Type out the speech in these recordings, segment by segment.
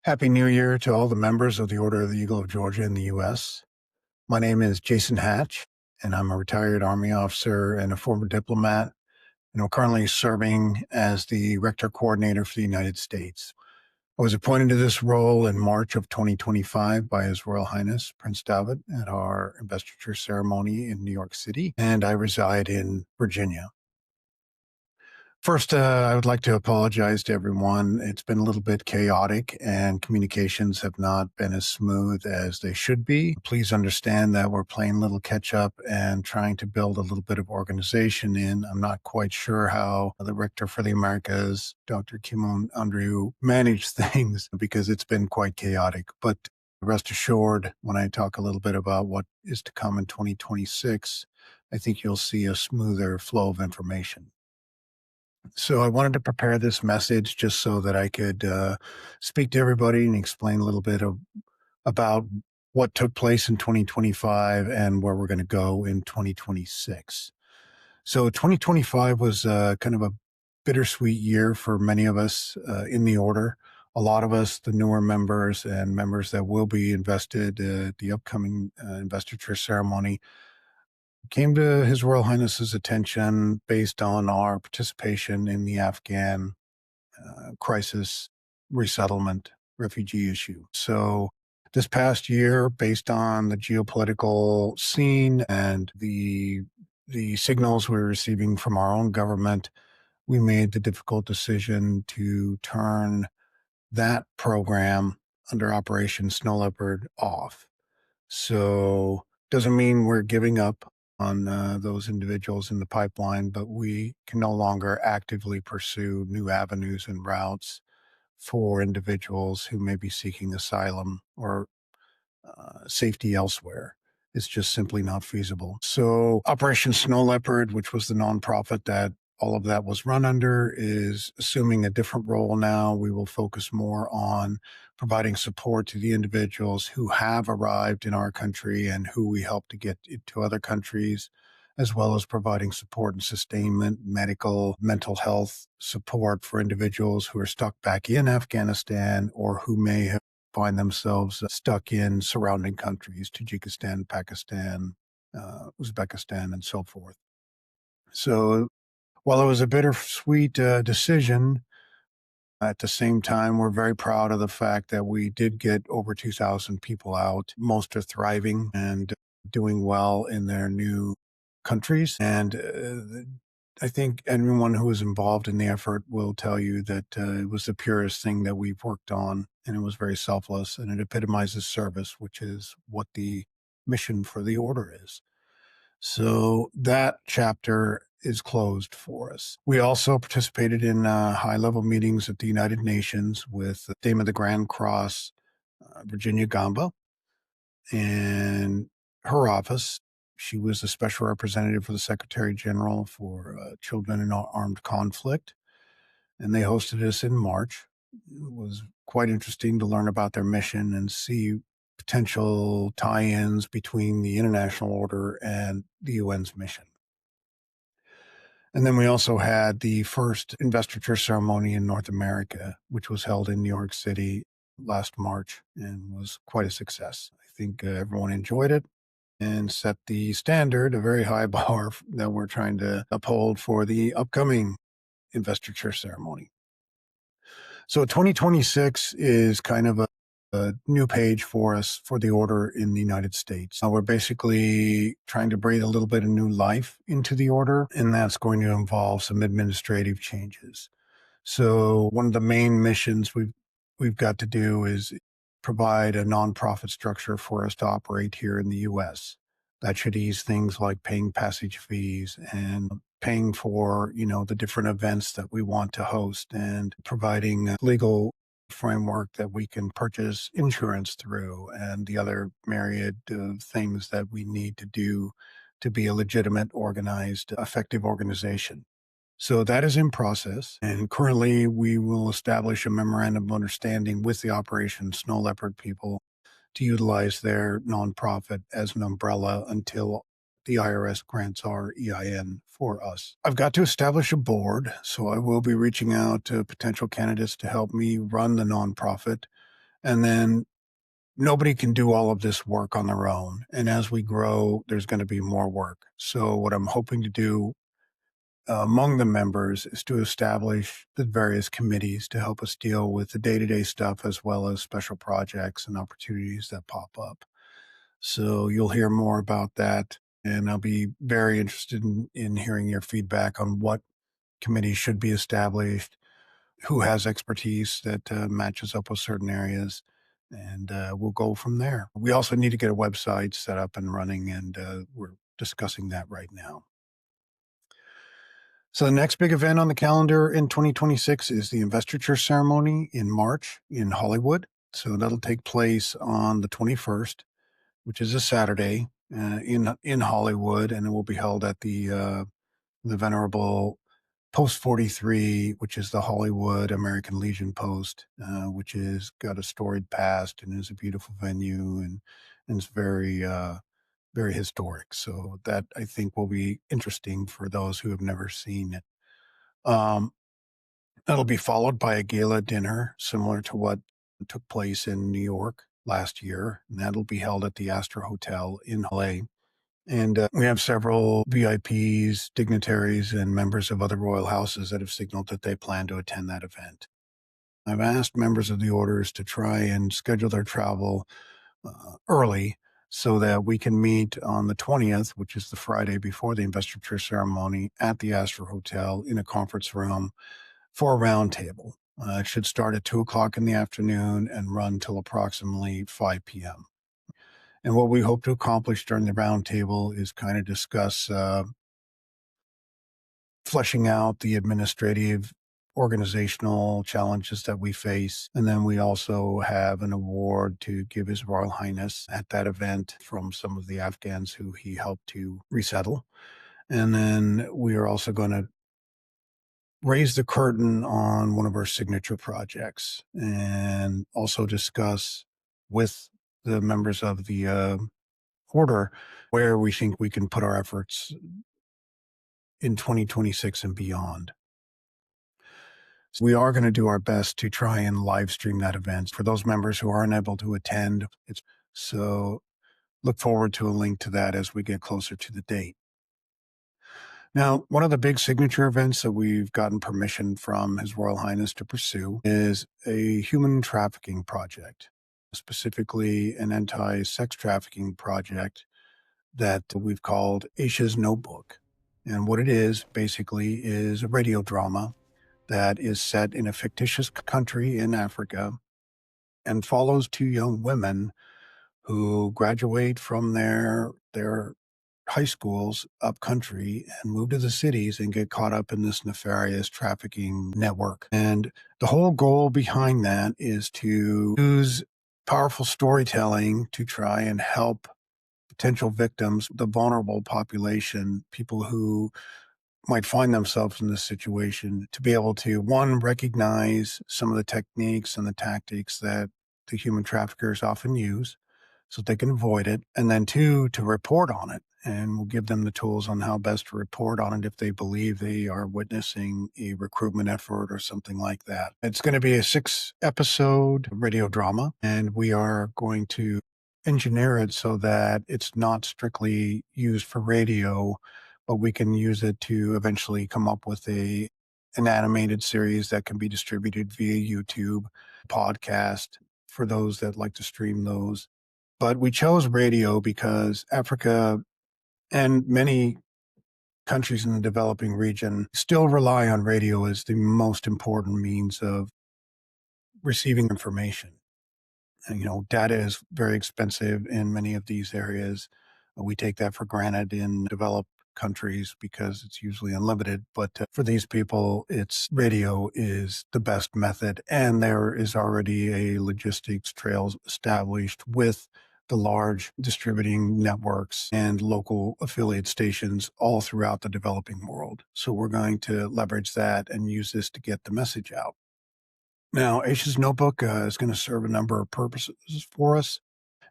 Happy New Year to all the members of the Order of the Eagle of Georgia in the U.S. My name is Jason Hatch, and I'm a retired Army officer and a former diplomat, and I'm currently serving as the Rector Coordinator for the United States. I was appointed to this role in March of 2025 by His Royal Highness Prince David at our Investiture Ceremony in New York City, and I reside in Virginia. First, I would like to apologize to everyone. It's been a little bit chaotic and communications have not been as smooth as they should be. Please understand that we're playing little catch up and trying to build a little bit of organization in. I'm not quite sure how the Rector for the Americas, Dr. Kimon Andrew, managed things because it's been quite chaotic. But rest assured, when I talk a little bit about what is to come in 2026, I think you'll see a smoother flow of information. So I wanted to prepare this message just so that I could speak to everybody and explain a little bit about what took place in 2025 and where we're going to go in 2026. So 2025 was kind of a bittersweet year for many of us in the order. A lot of us, the newer members and members that will be invested at the upcoming investiture ceremony, came to His Royal Highness's attention based on our participation in the Afghan crisis resettlement refugee issue. So this past year, based on the geopolitical scene and the signals we're receiving from our own government, we made the difficult decision to turn that program under Operation Snow Leopard off. So doesn't mean we're giving up on those individuals in the pipeline, but we can no longer actively pursue new avenues and routes for individuals who may be seeking asylum or safety elsewhere. It's just simply not feasible. So Operation Snow Leopard, which was the nonprofit that all of that was run under, is assuming a different role now. We will focus more on providing support to the individuals who have arrived in our country and who we help to get to other countries, as well as providing support and sustainment, medical, mental health support for individuals who are stuck back in Afghanistan or who may have find themselves stuck in surrounding countries, Tajikistan, Pakistan, Uzbekistan, and so forth. So while it was a bittersweet decision, at the same time, we're very proud of the fact that we did get over 2,000 people out. Most are thriving and doing well in their new countries. And I think anyone who was involved in the effort will tell you that it was the purest thing that we've worked on, and it was very selfless, and it epitomizes service, which is what the mission for the order is. So that chapter is closed for us. We also participated in high-level meetings at the United Nations with Dame of the Grand Cross, Virginia Gamba, and her office. She was the special representative for the Secretary General for Children in Armed Conflict, and they hosted us in March. It was quite interesting to learn about their mission and see potential tie-ins between the international order and the UN's mission. And then we also had the first investiture ceremony in North America, which was held in New York City last March and was quite a success. I think everyone enjoyed it and set the standard, a very high bar that we're trying to uphold for the upcoming investiture ceremony. So 2026 is kind of a new page for us for the order in the United States. We're basically trying to breathe a little bit of new life into the order, and that's going to involve some administrative changes. So one of the main missions we've got to do is provide a nonprofit structure for us to operate here in the U.S. That should ease things like paying passage fees and paying for, the different events that we want to host and providing a legal framework that we can purchase insurance through and the other myriad of things that we need to do to be a legitimate, organized, effective organization. So that is in process, and currently we will establish a memorandum of understanding with the Operation Snow Leopard people to utilize their nonprofit as an umbrella until the IRS grants our EIN for us. I've got to establish a board, so I will be reaching out to potential candidates to help me run the nonprofit And then nobody can do all of this work on their own. And as we grow, there's going to be more work. So what I'm hoping to do among the members is to establish the various committees to help us deal with the day-to-day stuff as well as special projects and opportunities that pop up. So you'll hear more about that. And I'll be very interested in hearing your feedback on what committees should be established, who has expertise that matches up with certain areas, and we'll go from there. We also need to get a website set up and running, and we're discussing that right now. So the next big event on the calendar in 2026 is the Investiture Ceremony in March in Hollywood. So that'll take place on the 21st, which is a Saturday in Hollywood, and it will be held at the venerable Post 43, which is the Hollywood American Legion Post, which is got a storied past and is a beautiful venue and it's very historic. So that I think will be interesting for those who have never seen it. Um, That'll be followed by a gala dinner similar to what took place in New York last year, and that'll be held at the Astor Hotel in LA. And we have several VIPs, dignitaries, and members of other royal houses that have signaled that they plan to attend that event. I've asked members of the orders to try and schedule their travel early so that we can meet on the 20th, which is the Friday before the investiture ceremony, at the Astor Hotel in a conference room for a roundtable. It should start at 2 o'clock in the afternoon and run till approximately 5 p.m. And what we hope to accomplish during the roundtable is kind of discuss fleshing out the administrative organizational challenges that we face. And then we also have an award to give His Royal Highness at that event from some of the Afghans who he helped to resettle. And then we are also going to raise the curtain on one of our signature projects and also discuss with the members of the order where we think we can put our efforts in 2026 and beyond. So we are going to do our best to try and live stream that event for those members who are unable to attend. So look forward to a link to that as we get closer to the date. Now, one of the big signature events that we've gotten permission from His Royal Highness to pursue is a human trafficking project, specifically an anti-sex trafficking project that we've called Aisha's Notebook. And what it is basically is a radio drama that is set in a fictitious country in Africa and follows two young women who graduate from their high schools up country and move to the cities and get caught up in this nefarious trafficking network. And the whole goal behind that is to use powerful storytelling to try and help potential victims, the vulnerable population, people who might find themselves in this situation, to be able to, one, recognize some of the techniques and the tactics that the human traffickers often use so they can avoid it, and then two, to report on it. And we'll give them the tools on how best to report on it if they believe they are witnessing a recruitment effort or something like that. It's going to be a 6-episode radio drama, and we are going to engineer it so that it's not strictly used for radio, but we can use it to eventually come up with an animated series that can be distributed via YouTube, podcast for those that like to stream those. But we chose radio because Africa and many countries in the developing region still rely on radio as the most important means of receiving information. And, data is very expensive in many of these areas. We take that for granted in developed countries because it's usually unlimited. But for these people, radio is the best method. And there is already a logistics trail established with the large distributing networks and local affiliate stations all throughout the developing world. So we're going to leverage that and use this to get the message out. Now, Aisha's Notebook is going to serve a number of purposes for us.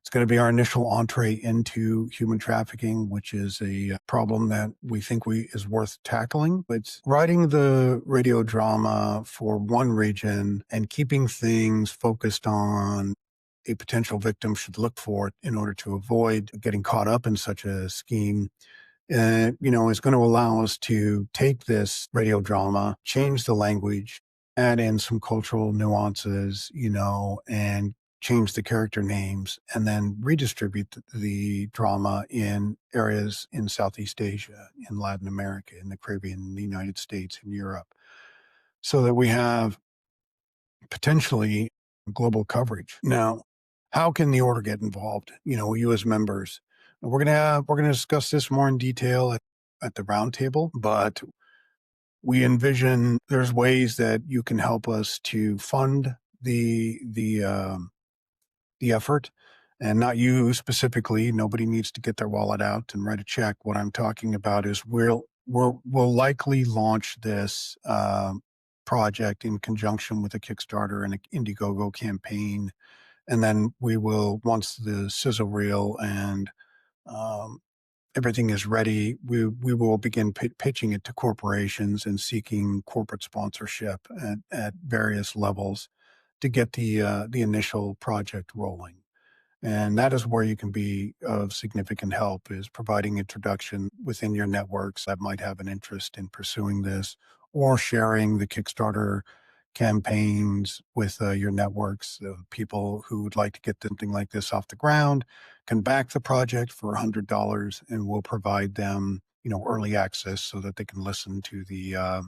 It's going to be our initial entree into human trafficking, which is a problem that we think is worth tackling. It's writing the radio drama for one region and keeping things focused on a potential victim should look for in order to avoid getting caught up in such a scheme, is going to allow us to take this radio drama, change the language, add in some cultural nuances, and change the character names, and then redistribute the drama in areas in Southeast Asia, in Latin America, in the Caribbean, in the United States, in Europe, so that we have potentially global coverage. Now, how can the order get involved? You as members. We're gonna discuss this more in detail at the roundtable, but we envision there's ways that you can help us to fund the effort, and not you specifically. Nobody needs to get their wallet out and write a check. What I'm talking about is we'll likely launch this project in conjunction with a Kickstarter and an Indiegogo campaign, and then we will, once the sizzle reel and um, everything is ready, we will begin pitching it to corporations and seeking corporate sponsorship at various levels to get the initial project rolling. And that is where you can be of significant help, is providing introduction within your networks that might have an interest in pursuing this, or sharing the Kickstarter campaigns with your networks. People who would like to get something like this off the ground can back the project for $100, and we'll provide them, early access so that they can listen to the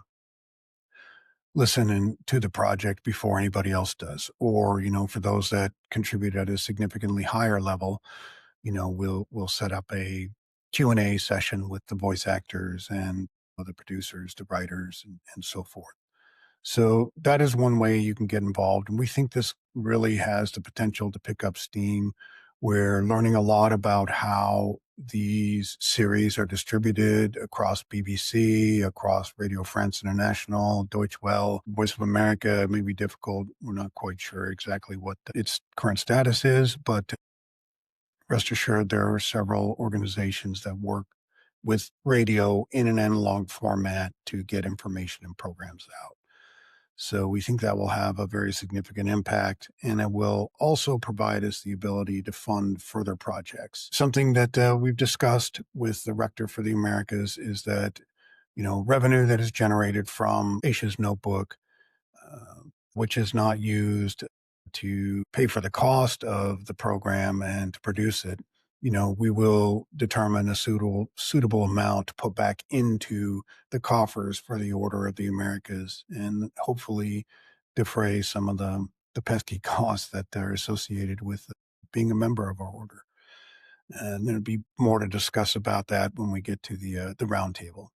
project before anybody else does. Or, for those that contribute at a significantly higher level, we'll set up a Q&A session with the voice actors and the producers, the writers, and so forth. So that is one way you can get involved. And we think this really has the potential to pick up steam. We're learning a lot about how these series are distributed across BBC, across Radio France International, Deutsche Welle, Voice of America. It may be difficult. We're not quite sure exactly what its current status is, but rest assured there are several organizations that work with radio in an analog format to get information and programs out. So we think that will have a very significant impact, and it will also provide us the ability to fund further projects. Something that we've discussed with the Rector for the Americas is that, revenue that is generated from Aisha's Notebook, uh, which is not used to pay for the cost of the program and to produce it, we will determine a suitable amount to put back into the coffers for the Order of the Americas, and hopefully defray some of the pesky costs that are associated with being a member of our order. And there'll be more to discuss about that when we get to the roundtable.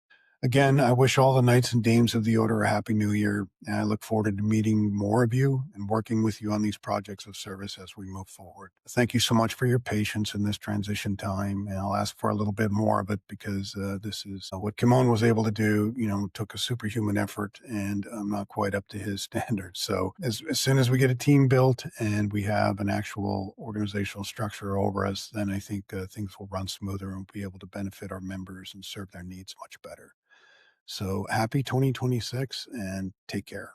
Again, I wish all the knights and dames of the order a happy new year, and I look forward to meeting more of you and working with you on these projects of service as we move forward. Thank you so much for your patience in this transition time, and I'll ask for a little bit more of it, because this is what Kimon was able to do. Took a superhuman effort, and I'm not quite up to his standards. So as soon as we get a team built and we have an actual organizational structure over us, then I think things will run smoother and we'll be able to benefit our members and serve their needs much better. So happy 2026, and take care.